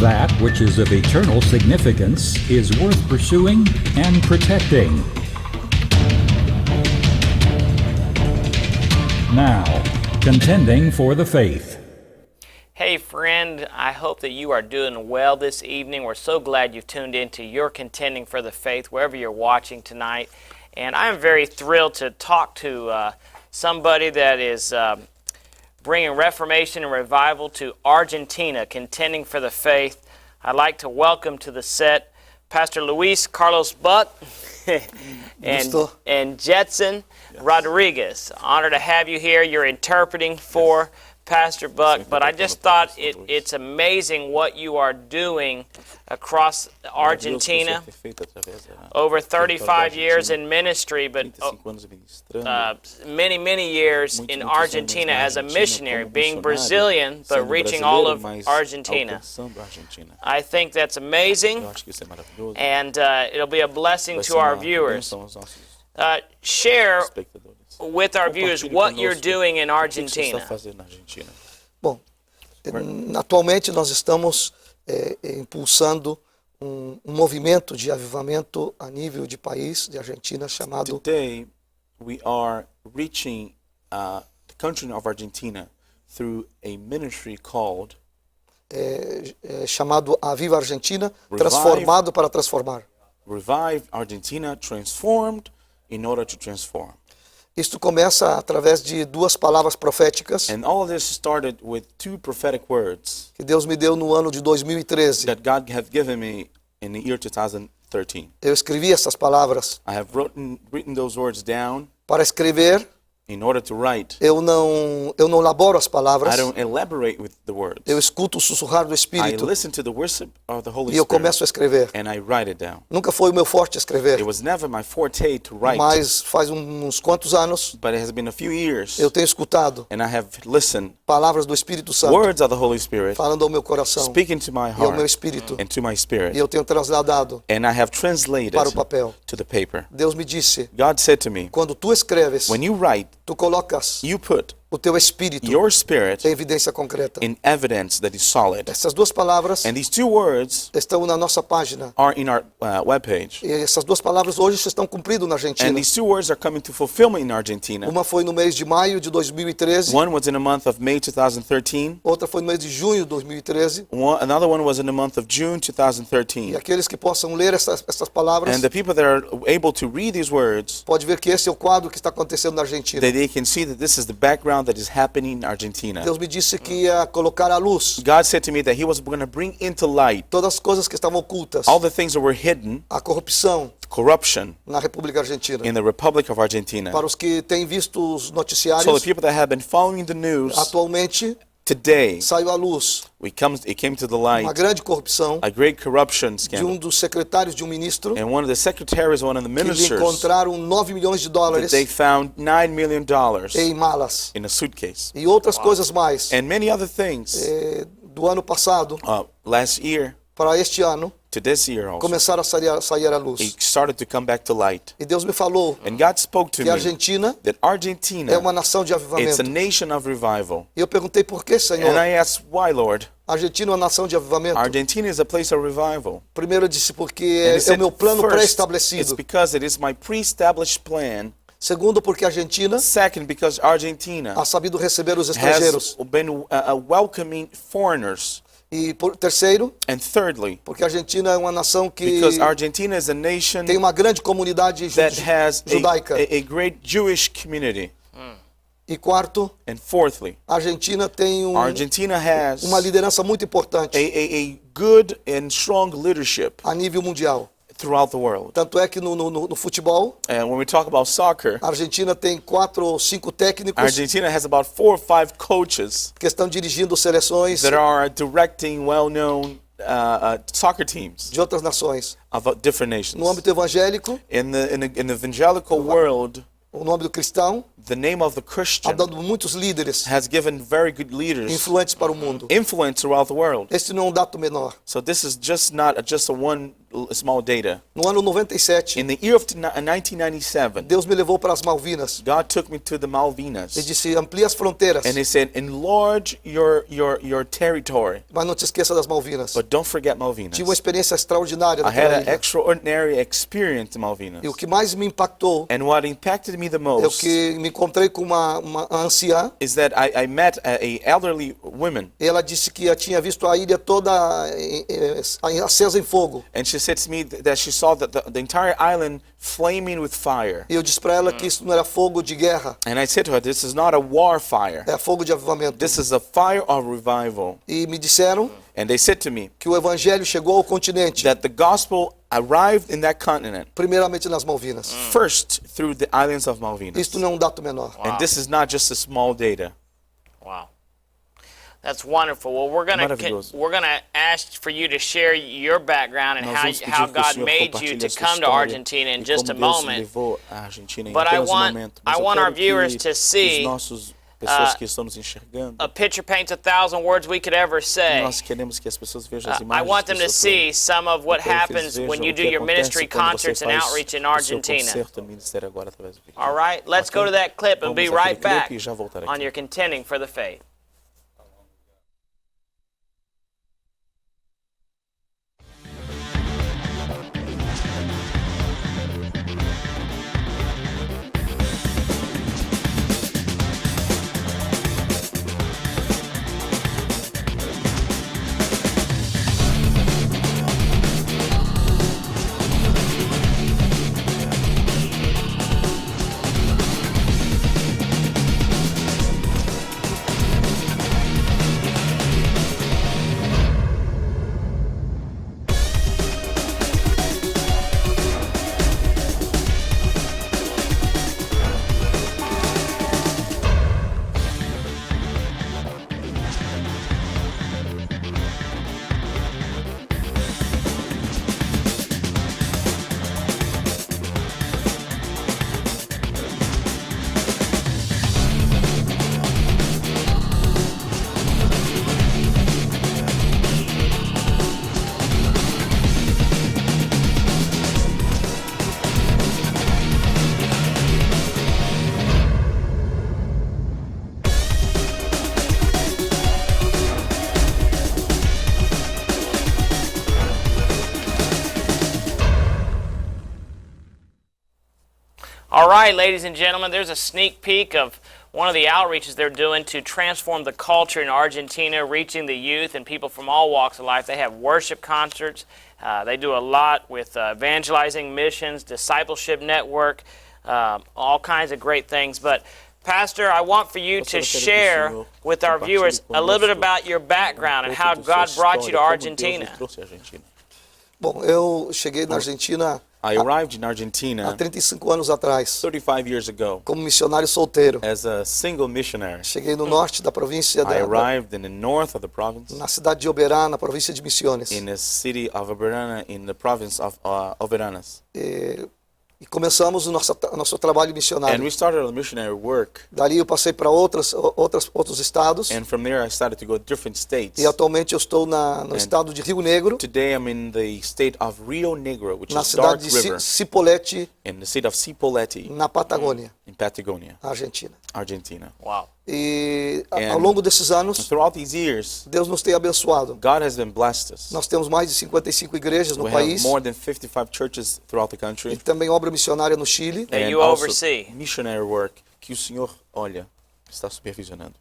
That which is of eternal significance is worth pursuing and protecting. Now, contending for the faith. Hey friend, I hope that you are doing well this evening. We're so glad you've tuned in to your Contending for the Faith, wherever you're watching tonight. And I'm very thrilled to talk to somebody that is bringing reformation and revival to Argentina, contending for the faith. I'd like to welcome to the set Pastor Luis Carlos Buck and Jetson Rodriguez. Honor to have you here. You're interpreting for Pastor Buck, but I just thought it's amazing what you are doing across Argentina. Over 35 years in ministry, but many years in Argentina as a missionary, being Brazilian, but reaching all of Argentina. I think that's amazing, and it'll be a blessing to our viewers. Share with our viewers what you're doing in Argentina. Bom, atualmente nós estamos impulsando movimento de avivamento a nível de país, de Argentina, chamado... Today we are reaching the country of Argentina through a ministry called chamado Aviva Argentina, transformado para transformar. Revive Argentina, transformed in order to transform. Isto começa através de duas palavras proféticas. And all of this started with two prophetic words que Deus me deu no ano de 2013. that God have given me in the year 2013. Eu escrevi essas palavras. I have written those words down. Para escrever, in order to write, eu não elaboro as palavras. I don't elaborate with the words. Eu escuto o sussurrar do Espírito. I listen to the worship of the Holy E eu Spirit, começo a escrever. and I write it down. Nunca foi o meu forte escrever. It was never my forte to write. Mas faz uns quantos anos But it has been a few years, eu tenho escutado and I have listened palavras do Espírito Santo words of the Holy Spirit falando ao meu coração speaking to my e ao meu heart espírito. and to my spirit, E eu tenho transladado and I have translated para o papel. to the paper. Deus me disse, God said to me, quando tu escreves, when you write, tu colocas you put o teu espírito your spirit em evidência concreta. in evidence that is solid. Essas duas palavras And these two words estão na nossa página. are in our webpage. E essas duas palavras hoje estão cumpridas na Argentina. And these two words are coming to fulfillment in Argentina. Uma foi no mês de maio de 2013. One was in the month of May 2013. Outra foi no mês de junho de 2013. Another one was in the month of June E 2013. aqueles que possam ler essas palavras, And the people that are able to read these words, pode ver que esse é o quadro que está acontecendo na Argentina. that they can see that this is the background that is happening in Argentina. Deus me disse que ia colocar à luz God said to me that He was going to bring into light todas as coisas que estavam ocultas, all the things that were hidden, a corrupção corruption na República Argentina. in the Republic of Argentina. Para os que têm visto os So noticiários, the people that have been following the news, atualmente today saiu à luz it came to the uma light grande corrupção a great corruption de scandal. dos secretários de ministro And one of the secretaries, one of the que lhe ministers, encontraram 9 milhões de that dólares they found $9 million em malas. in a suitcase. E outras coisas mais. And many other things. Do ano passado Last year para este ano, to this year also, começaram a sair à luz. it started to come back to light. E Deus me falou And God spoke to que a me Argentina that Argentina, é uma nação de it's avivamento. a nation of revival. E eu perguntei por que, Senhor? And I asked, why, Lord? A Argentina é uma nação de avivamento. Argentina is a place of revival. Primeiro eu disse porque And he é said, o meu plano first, it's pré-estabelecido. because it is my pre-established plan. Segundo, porque a Argentina Second, because Argentina ha sabido receber os has estrangeiros. been welcoming foreigners. E terceiro, And thirdly, porque a Argentina é uma nação que because Argentina is a nation tem uma grande comunidade that has judaica. a great Jewish community. E quarto, And fourthly, a Argentina tem Argentina has uma liderança muito importante a good and strong leadership a nível mundial. throughout the world. Tanto é que no futebol, And when we talk about soccer, a Argentina tem 4 ou 5 técnicos Argentina has about 4 or 5 coaches que estão dirigindo seleções that are directing well-known soccer teams de outras nações. of different nations. No âmbito evangélico, In the evangelical world, o nome do cristão the name of the ha Christian dado muitos líderes has given very good leaders influentes para o mundo. influence throughout the world. Este não é um dado menor. So this is just not just a one small data. No ano 97, In the year of 1997, Deus me levou para as Malvinas. God took me to the Malvinas. Ele disse, amplie as fronteiras, And he said, enlarge your territory, mas não te esqueça das Malvinas. but don't forget Malvinas. Tive uma experiência extraordinária I had naquela an ilha. extraordinary experience in Malvinas. E o que mais me impactou And what impacted me the é o most que me encontrei com uma anciã. is that I met a elderly woman, E ela disse que tinha visto a ilha toda acesa em fogo. and she said to me that she saw the entire island flaming with fire. E eu disse para ela que isso não era fogo de guerra, And I said to her, this is not a war fire. é fogo de avivamento. This is a fire of revival. E me disseram And they said to me que o evangelho chegou ao continente, that the gospel arrived in that continent primeiramente nas Malvinas. first through the islands of Malvinas. Isto não é um dado menor. And this is not just a small data. Wow. That's wonderful. Well, we're Maravilhoso. gonna ask for you to share your background and Nós vamos how pedir que o God Senhor made you compartilhe to a sua come to história Argentina in e just a como Deus moment. levou a Argentina em But I apenas want- momento. I Mas eu want our quero que viewers to see, os nossos pessoas que estão nos enxergando, A picture paints 1,000 words we could ever say. nós queremos que as pessoas vejam as I imagens. want que them to pessoas see some of what veem. Eu quero que eles happens vejam when you o do que your acontece ministry quando você concerts and faz outreach in o seu Argentina. concerto, ministério agora através do vídeo. All right, let's go to that clip and Vamos be àquele right clipe back e já voltar aqui. on your contending for the faith. All right, ladies and gentlemen, there's a sneak peek of one of the outreaches they're doing to transform the culture in Argentina, reaching the youth and people from all walks of life. They have worship concerts. They do a lot with evangelizing missions, discipleship network, all kinds of great things. But Pastor, I want for you to share with our viewers a little bit about your background and how God brought you to Argentina. Bom, eu cheguei na Argentina I arrived in há Argentina 35 anos atrás, 35 years ago como missionário solteiro. as a single missionary. Cheguei no norte da província, I arrived in the north of the province, na cidade de Oberá, na província de Misiones. in the city of Uberana, in the province of Overanas. E começamos o nosso trabalho And missionário. we started a missionary work. Dali eu passei para outros estados. And from there I started to go to different states. E atualmente eu estou no estado de Rio Negro, Today I'm in the state of Rio Negro, which na is Dark cidade de River, Cipolletti, in the city of Cipolletti, na Patagônia, in Patagonia, Argentina. Argentina. Wow. E And ao longo desses And anos, throughout these years, Deus nos tem abençoado. God has been blessed us. Nós temos mais de 55 igrejas no We have país more than 55 churches throughout the e country. também obra missionária no Chile, That And you also oversee. missionary work que o Senhor olha, está supervisionando.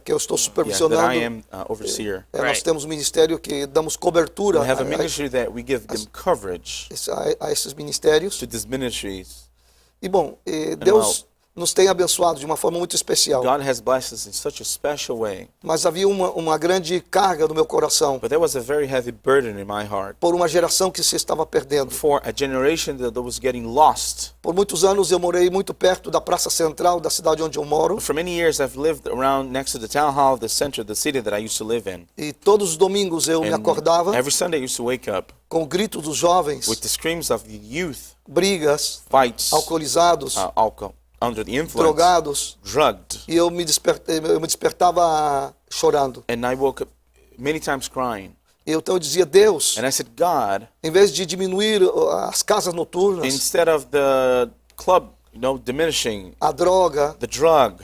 que eu estou Yes, that supervisionando. I am overseer. Nós Right. temos um ministério que damos cobertura We have a ministry that we give them coverage a esses ministérios. to these ministries. E bom, Deus nos tem abençoado de uma forma muito especial. God has blessed us in such a special way. Mas havia uma grande carga no meu coração But there was a very heavy burden in my heart por uma geração que se estava perdendo. for a generation that was getting lost. Por muitos anos eu morei muito perto da praça central da cidade onde eu moro. For many years I've lived around next to the town hall of the center of the city that I used to live in. E todos os domingos eu me And acordava every Sunday I used to wake up com gritos dos jovens, with the screams of the youth, brigas, fights, alcoolizados, alcohol, under the influence, drogados. drugged. E eu me despertava chorando. And I woke up many times crying. Então eu dizia, Deus, And I said, God, em vez de diminuir as casas noturnas, instead of the club, diminishing a droga, the drug,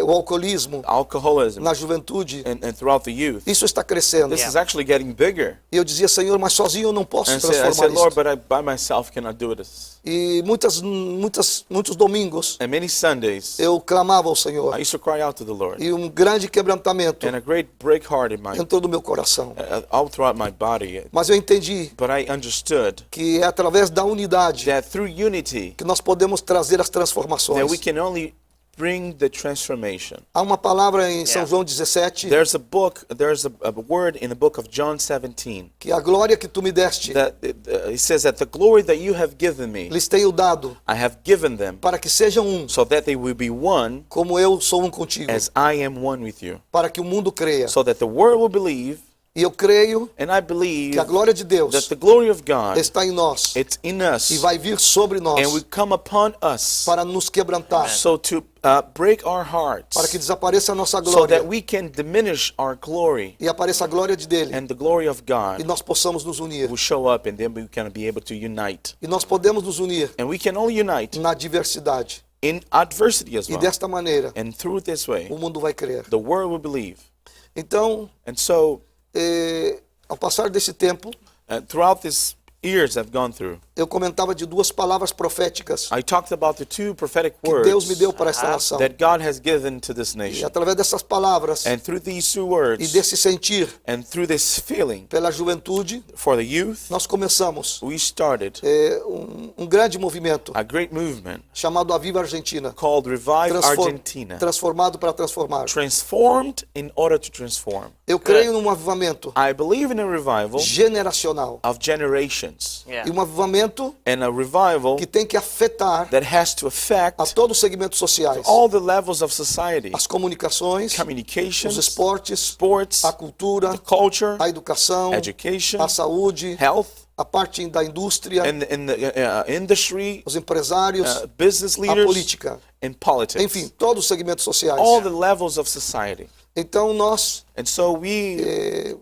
o alcoolismo alcoholism, na juventude, and throughout the youth, isso está crescendo. this is actually getting bigger. E eu dizia, Senhor, mas sozinho eu não posso And I transformar said, Lord, isso. but I by myself cannot do this. E muitos domingos And many Sundays, eu clamava ao Senhor. I used to cry out to the Lord. E um grande quebrantamento And a great break heart in my, entrou no meu coração. all throughout my body. Mas eu entendi But I understood que é através da unidade that through unity, que nós podemos trazer as that transformações. we can only bring the transformation. Há uma palavra em São João 17, There's a word in the book of John 17 que a glória que tu me deste, that it says that the glory that you have given me, lhes tenho dado, I have given them, para que sejam um, so that they will be one como eu sou um contigo, as I am one with you, para que o mundo creia. so that the world will believe, E eu creio and I believe que a glória de Deus that the glory of God, está em nós it's in us, e vai vir sobre nós and will come upon us, para nos quebrantar, so to break our hearts, para que desapareça a nossa so that glória we can diminish our glory, e apareça a glória de dele and the glory of e God nós possamos nos unir. will show up, and then we can be able to unite. E nós podemos nos unir And we can only unite na diversidade. in adversity as E well. desta maneira And through this way, o mundo vai crer. the world will believe. Então, And so, ao passar desse tempo, throughout these years I've gone through, eu comentava de duas palavras proféticas I talked about the two prophetic que Deus me words deu para esta nação. that God has given to this E nation. através dessas palavras And through these two e words, desse sentir and through this feeling pela juventude, for the youth, nós começamos we started um grande movimento a great movement chamado Aviva Argentina, called Revive Argentina, transformado para transformar. transformed in order to transform. Eu creio num avivamento I believe in a revival generacional of generations, Yeah. e um avivamento and a revival que tem que afetar that has to affect a todos os segmentos sociais, all the levels of society, as comunicações, os communications, esportes, sports, a cultura, the culture, a educação, education, a saúde, health, a parte da indústria, and the industry, os empresários, business a leaders, política, and politics. enfim, todos os segmentos sociais. All the levels of society. Então nós, And so we,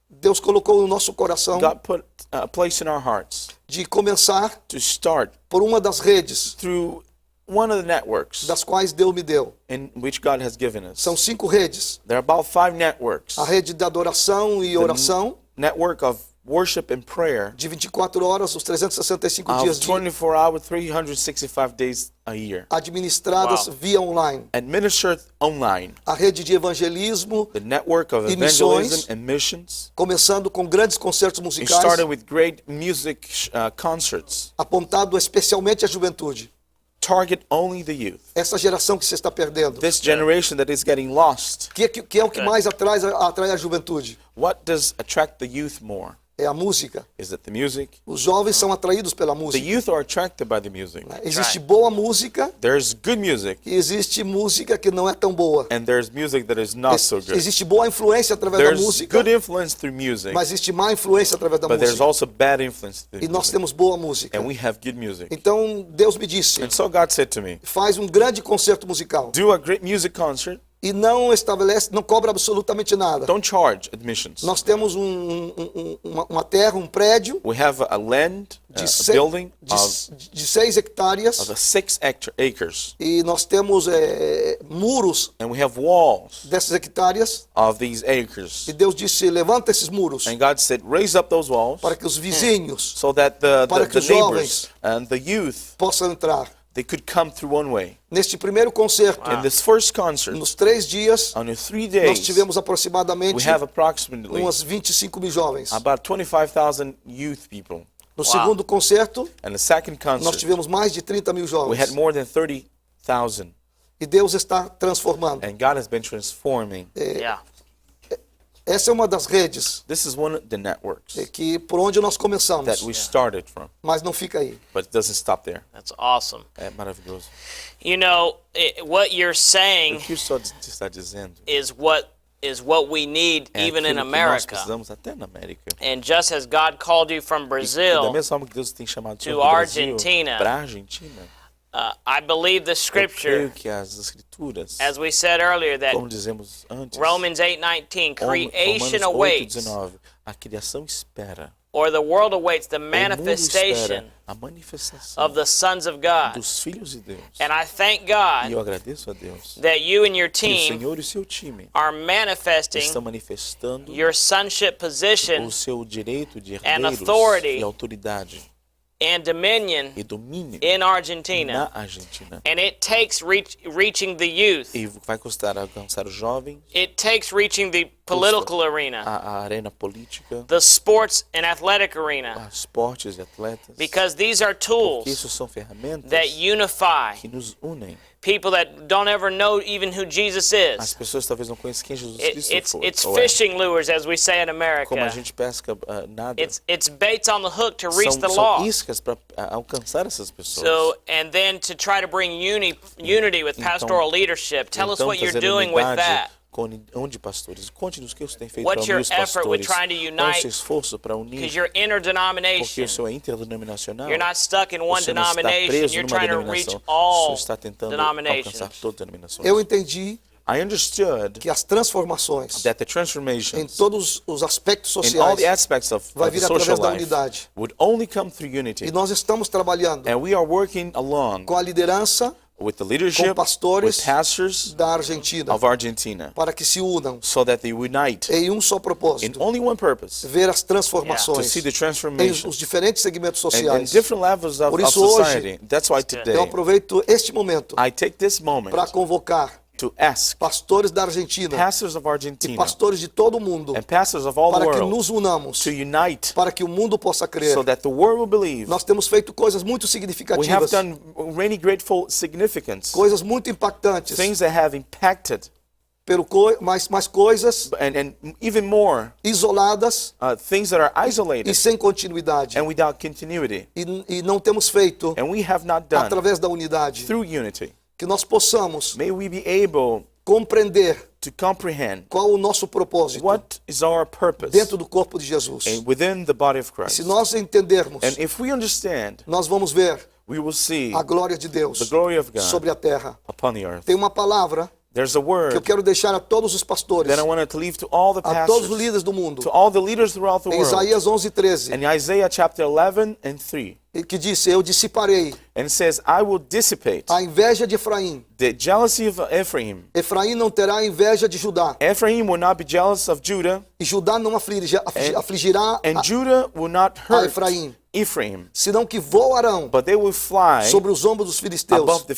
Deus colocou no nosso coração God put a place in our hearts de começar to start por uma das redes through one of the networks das quais Deus me deu. in which God has given us. São 5 redes. There are about 5 networks. A rede de adoração e oração, Network of worship and prayer de 24 horas, os 365 of dias de 24 hours, 365 days a year. administradas Wow. via online. Administered online. A rede de evangelismo, The network of E evangelism missões. and missions. começando com grandes concertos It musicais, started with great music concerts. apontado especialmente à juventude. Target only the youth. Essa geração que se está perdendo. This generation that is getting lost. Que é o que mais atrai a juventude? What does attract the youth more? É a música. Is it the music? Os jovens são atraídos pela The música. youth are attracted by the music. Existe boa música There's good music, e existe música que não é tão boa. and there's music that is not so good. Existe boa influência através da There's música, good influence through music, mas existe má influência através da but there's música. also bad influence through E nós music. temos boa música. And we have good music. Então Deus me disse, And so God said to me, faz um grande concerto musical do a great music concert. e não cobra absolutamente nada. Don't charge admissions. Nós temos uma terra, um prédio We have a land, de, a se- building de 6 hectares of 6 acres. e nós temos muros And we have walls dessas hectares. of these acres. E Deus disse, levanta esses muros And God said, raise up those walls para que os vizinhos so that the Para que os neighbors and the youth, possam entrar. they could come through one way. Neste primeiro concerto, In this first concert, nos 3 dias, on the 3 nós days, tivemos we aproximadamente have approximately umas 25 mil jovens. about 25,000 youth people. No segundo concerto, And the second nós concert, tivemos mais de 30 mil we had jovens. more than 30,000. E Deus está transformando. And God has been transforming. Yeah. Essa é uma das redes This is one of the networks que por onde nós começamos, that we started from, mas não fica aí. but it doesn't stop there. That's awesome. É maravilhoso. You know, what you're saying O que o senhor está dizendo is what we need é even in aquilo que nós America. precisamos até na América. And just as God called you from Da Brazil, mesma forma que Deus tem chamado to do Brasil Argentina, para a Argentina, I believe the eu scripture, creio que as escrituras, as we said earlier, that como dizemos antes, Romans 8:19, creation Romanos awaits 8:19, A criação espera. or the world awaits the O mundo manifestation espera a manifestação of the sons of God. dos filhos de Deus. And I thank E eu God agradeço a Deus that you and your que o team Senhor e o seu time are manifesting estão manifestando your sonship position o seu direito de and herdeiros authority e autoridade and dominion e domínio in Argentina. na Argentina. And it takes reaching the youth. E vai custar alcançar os jovens, It takes reaching the political arena, a arena política, the sports and athletic arena, esportes e atletas. because these are Porque tools isso são ferramentas that unify que nos unem. people that don't ever know even who Jesus As is. pessoas talvez não conheçam quem Jesus Cristo It's foi. Ou é. fishing lures, as we say in Como a America. gente pesca nada. It's baits on the hook to reach the São lost. iscas para alcançar essas pessoas. So, and then to try to bring unity with pastoral leadership. Tell us Então, what you're trazer doing with unidade that. com a união de pastores. Conte-nos o que você tem feito What's para unir your os effort with pastores. trying to Qual é o unite? seu esforço para unir? Because you're Porque interdenomination. o seu é interdenominacional. You're not stuck in one Você não está denomination. preso You're numa trying to reach denominação. all Você está tentando alcançar denominations. todas as denominações. Eu entendi I understood que as transformações that the em transformations todos os aspectos in all the sociais aspects of vai the vir social através da life unidade. would only come through unity. E nós estamos trabalhando And we are working along com a liderança with the leadership, com pastores with pastors da Argentina of Argentina, para que se unam so that they unite em um só in propósito, only one purpose, ver as to transformações see the em transformation os diferentes segmentos and sociais. different levels of Por isso, hoje, society. That's why Eu today aproveito este momento I take this moment para convocar to ask pastores da Argentina pastors of e Argentina pastores de todo o mundo and pastors of all the para que world nos unamos, to unite para que o mundo possa crer. so that the world will believe. Nós temos feito coisas muito We have significativas, done many grateful significance, coisas muito impactantes, things that have impacted, mais coisas and even more, isoladas things that are e isolated sem continuidade. and without continuity. E não temos feito And we have not done através da unidade. through unity. Que nós possamos May we be able compreender to comprehend qual o nosso propósito what is our purpose dentro do corpo de Jesus. within the body of Se Christ. nós entendermos, And if we understand, nós vamos ver we will see a glória de Deus the glory of God sobre a terra. upon the earth. Tem uma palavra There's a que eu word quero deixar a todos os pastores, that I want to leave to all the a todos os pastors, líderes do mundo. to all the leaders throughout the Em world. Isaías 11:13, In Isaiah chapter 11 and 3, que disse: Eu dissiparei and it says, I will dissipate a inveja de Efraim. the jealousy of Ephraim. Efraim não terá inveja de Judá, Ephraim will not be jealous of Judah, e Judá não afligirá and Judah will not a hurt Efraim, Ephraim, senão que voarão but they will fly sobre os ombros dos filisteus. above the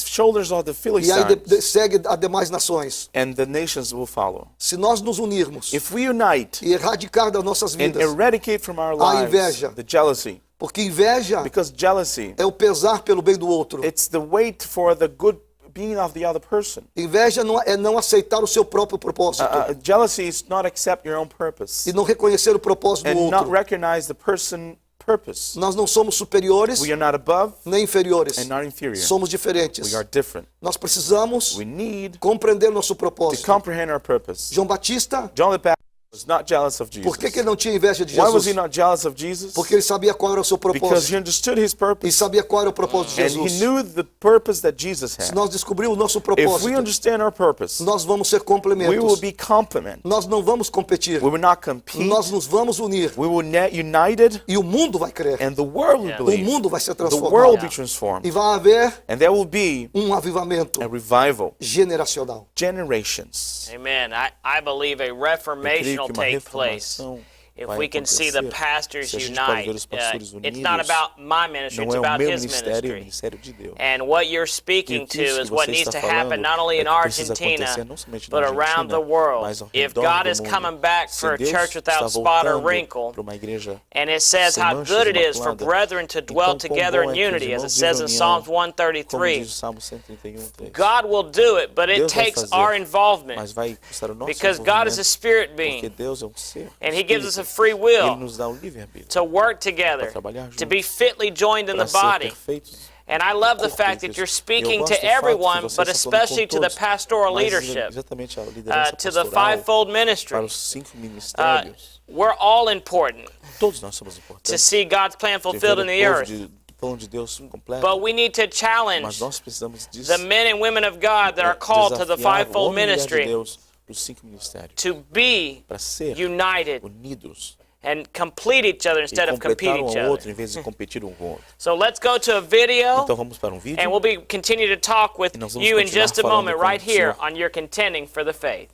shoulders of the E aí Philistines, segue as demais nações. and the nations will follow. Se nós nos unirmos If we unite e erradicar das nossas and vidas, eradicate from our a lives inveja. the jealousy, porque inveja because jealousy, é o pesar pelo bem do outro. it's the weight for the good being of the other person. Inveja é não aceitar o seu próprio propósito Jealousy is not accept your own purpose e não reconhecer o propósito do and not outro. recognize the person purpose. Nós não somos superiores We are not above nem inferiores. and not inferior. Somos diferentes. We are different. Nós precisamos We need compreender nosso to propósito. comprehend our purpose. João Batista, John the Baptist was not jealous of Jesus. por que ele não tinha inveja de Why was Jesus? he not jealous of Jesus? Porque ele sabia qual era o seu Because propósito. he understood his E purpose sabia qual era o propósito de and Jesus. he knew the purpose that Jesus Se had. nós descobrirmos o nosso If we propósito, understand our purpose, nós vamos ser we will complementos. be complement. Nós não vamos competir. We will not compete. Nós nos vamos unir. We will united E o mundo vai crer. and the world will Yeah. O believe. mundo vai ser The world transformado. will be transformed. E vai haver And there will be avivamento a revival. generacional. Generations. Amen. I believe a Eu creio reformation will que uma take place reformação if vai we can see the acontecer pastors se a gente pode ver unite. os pastores It's not unidos. about my ministry, Não it's é o about meu his ministério, é o ministry. ministério de Deus. And what you're E speaking o to que isso is que what você needs está to happen falando not only é in que precisa Argentina, acontecer não somente na but around the Argentina, world. mas ao If redor God do is mundo. coming back Se for a Deus church está without spot or voltando wrinkle, para uma igreja and it says sem how manchas, good it is for imaculada, brethren to dwell então, quão together bom in é que os unity, as it irmãos says in vivem em Psalms união, como 133. diz o Salmo 131:3. God will do it, but it Deus vai takes fazer, our involvement, mas vai custar o nosso because God is a envolvimento, spirit porque being, Deus é um ser, and He gives us a espírito. free Ele will nos dá o livre-arbítrio to work together, trabalhar to juntos, be fitly joined in para the ser body. perfeitos. And I love the fact that you're speaking to everyone, but especially to the pastoral leadership, exatamente a liderança to the pastoral, fivefold para ministry. os 5 ministérios. We're all important Todos nós somos to importantes. see God's plan fulfilled in the earth, O plano de Deus completo. but we need to Mas challenge nós precisamos disso. the men and women of God that are called to the Desafiar o fivefold homem e a mulher de ministry Deus os 5 ministérios. to be Para ser united unidos and complete each other e instead of compete completar um each ao other. outro em vez de competir um com o outro. So let's go to a video, Então vamos para um vídeo. and we'll be continue to talk with E nós vamos you in continuar just a falando moment com right o here senhor. on your contending for the faith.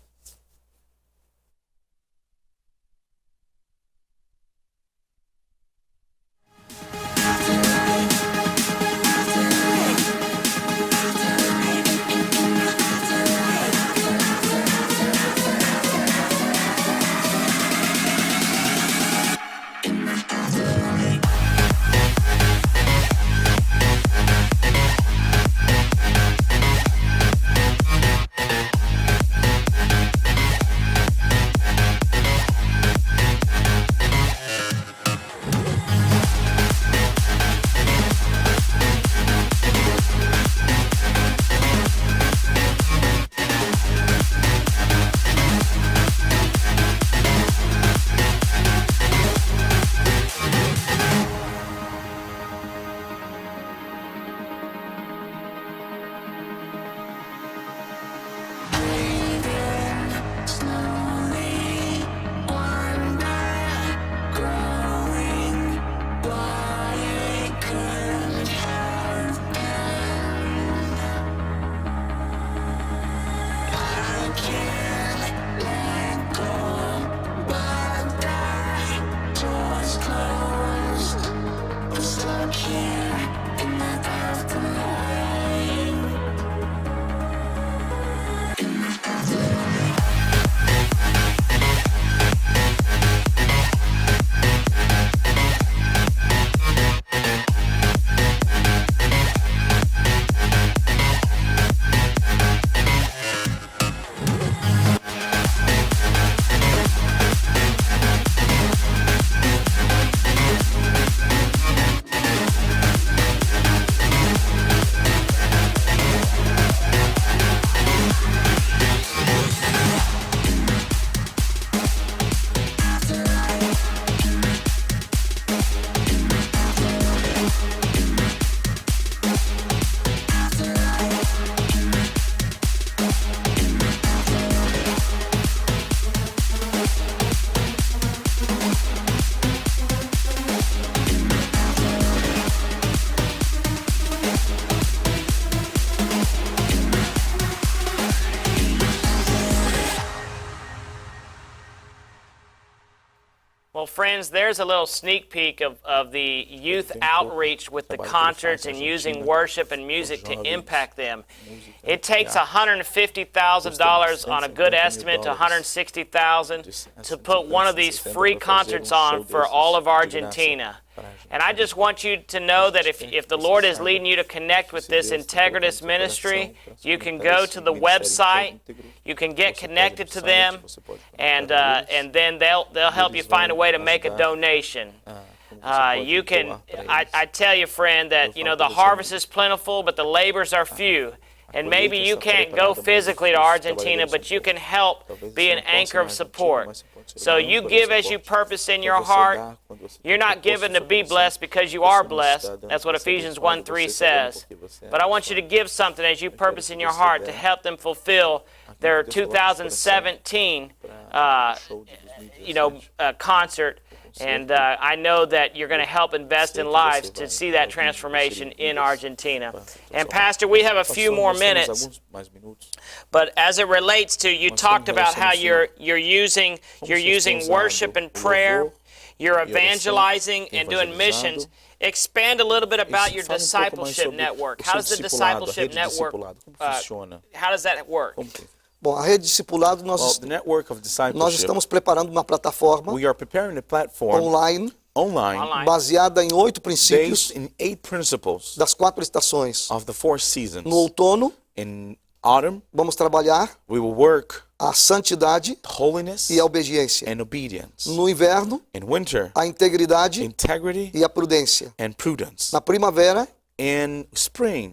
Well, friends, there's a little sneak peek of the youth outreach with the concerts and using worship and music to impact them. It takes $150,000 on a good estimate to $160,000 to put one of these free concerts on for all of Argentina. And I just want you to know that if the Lord is leading you to connect with this Integritas ministry, you can go to the website, you can get connected to them, and then they'll help you find a way to make a donation. You can, I tell you, friend, that the harvest is plentiful, but the labors are few. And maybe you can't go physically to Argentina, but you can help be an anchor of support. So you give as you purpose in your heart. You're not given to be blessed because you are blessed. That's what Ephesians 1:3 says. But I want you to give something as you purpose in your heart to help them fulfill their 2017 concert. And I know that you're going to help invest in lives to see that transformation in Argentina. And Pastor, we have a few more minutes. But as it relates to, you talked about how you're using worship and prayer, you're evangelizing and doing missions. Expand a little bit about your discipleship network. How does the discipleship network? How does that work? Bom, a rede discipulado nós estamos preparando uma plataforma online baseada em 8 princípios das 4 estações. No outono, vamos trabalhar a santidade e a obediência. No inverno, a integridade e a prudência. Na primavera,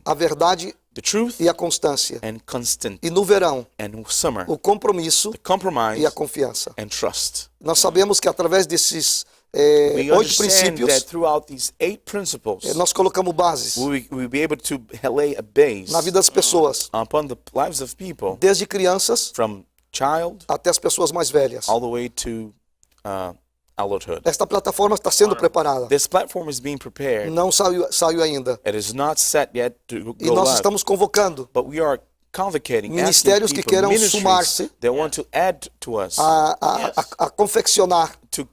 a verdade the truth e a constância. and constant E no verão, and summer o compromisso the compromise e a confiança. and trust. Nós sabemos que através desses We 8 understand that princípios, throughout these 8 principles nós colocamos bases we will be able to lay a base na vida das pessoas, upon the lives of people desde crianças from child até as pessoas mais velhas. all the way to adulthood. Esta plataforma está sendo preparada. This platform is being prepared. Não saiu ainda. It is not set yet to E go nós live, estamos convocando but we are convocating ministérios que asking people, queiram ministries sumar-se that want to add to us a confeccionar, to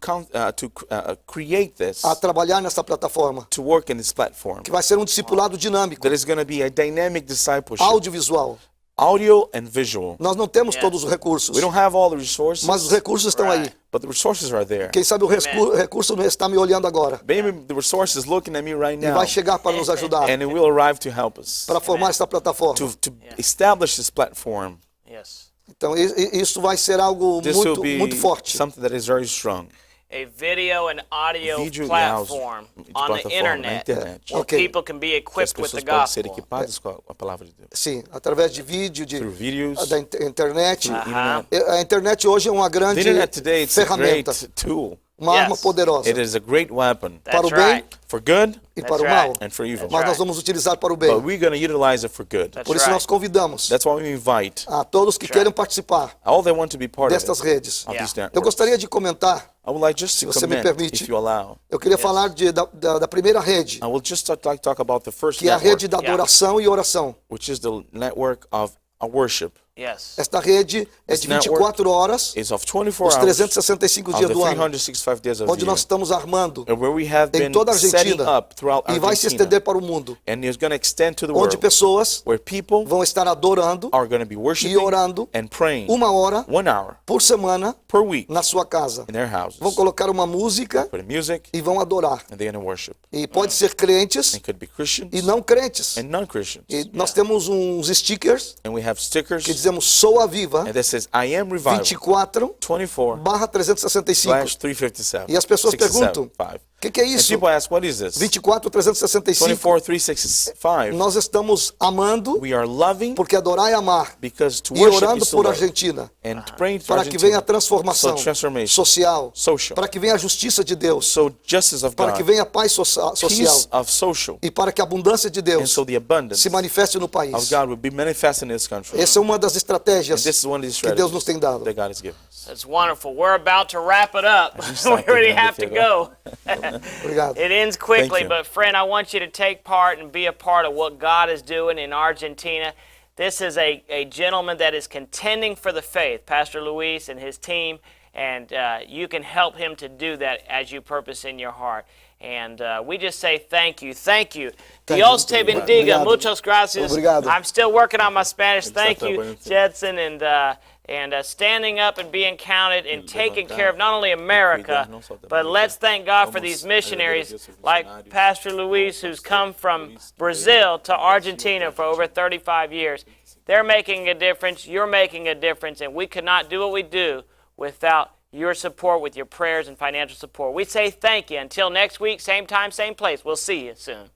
create this, a trabalhar nessa plataforma, to work in this platform. que vai ser um discipulado dinâmico, That is going to be a dynamic discipleship, audiovisual. audio and visual. Nós não temos todos os recursos, We don't have all the resources, mas os recursos estão aí. but the resources are there. Quem sabe o recurso não está me olhando agora Maybe the resource is looking at me right e now, vai chegar para nos ajudar, and it will arrive to help us, para formar esta plataforma. to establish this platform. Yes. Então isso vai ser algo This will muito be forte. something that is very strong. A video and audio Vídeo e platform áudio de on the plataforma na internet internet. where Ok. people can be As equipped with the pessoas podem ser gospel. equipadas com a palavra de Deus. Sim, através de vídeo, Through videos, da internet. Uh-huh. A internet hoje é uma the grande internet today is a ferramenta, great tool. uma Yes. arma poderosa It is a great weapon para o That's bem right. for good e That's para o right. mal. and for evil. That's Mas nós right. vamos utilizar para o bem. But we're going to utilize it for good. That's Por isso right. nós convidamos That's why we invite a todos que queiram participar all that want to be part of destas it, redes. of these Eu networks. gostaria de comentar, I would like just to você me comment, permite. if you allow. eu queria falar da primeira rede, I will just talk about the first que é a rede network, da adoração e oração. which is the network of worship. Yes. Esta rede é This de 24 horas, It's of 24 os hours 365 of dias the do ano, 365 days of onde the nós year, estamos armando and where we have em been toda a setting Argentina up throughout e vai se Argentina, estender para o mundo, and it's going to extend to the onde world, pessoas where people vão estar adorando are going to be e worshiping orando and praying 1 hora 1 hour por semana per week na sua casa. in their houses. Vão colocar uma música Put in music, e vão adorar. and they're going to worship. E pode ser crentes It could be Christians e não crentes. and non-Christians. E nós temos uns stickers And we have stickers que dizemos Sou a Viva and that says, I am revival 24/365. 24/357. E as pessoas 67, perguntam, 5. O que é And isso? people ask, what is this? 24/365. 24/365. Nós estamos amando, We are loving porque adorar é amar, because to e worship orando is to por love. Argentina, And to pray for para que venha a Argentina. transformação So transformation. social, Social. para que venha a justiça de Deus, So justice of para que God. venha a paz social Peace of social. e para que a abundância de And Deus so the abundance se manifeste no of país. God will be manifest in this country. Essa é uma das estratégias And this is one of these que Deus nos tem strategies dado. that God has given us. That's wonderful. We're about to wrap it up. está We already terminando have to go. Obrigado. It ends quickly, you. but friend, I want you to take part and be a part of what God is doing in Argentina. This is a gentleman that is contending for the faith, Pastor Luis and his team, and you can help him to do that as you purpose in your heart. And we just say thank you. Thank you. Dios te bendiga. Obrigado. Muchas gracias. Obrigado. I'm still working on my Spanish. Thank Exacto, you, buenísimo. Judson, and standing up and being counted and taking care of not only America, but let's thank God for these missionaries like Pastor Luis, who's come from Brazil to Argentina for over 35 years. They're making a difference. You're making a difference. And we could not do what we do without your support, with your prayers and financial support. We say thank you. Until next week, same time, same place. We'll see you soon.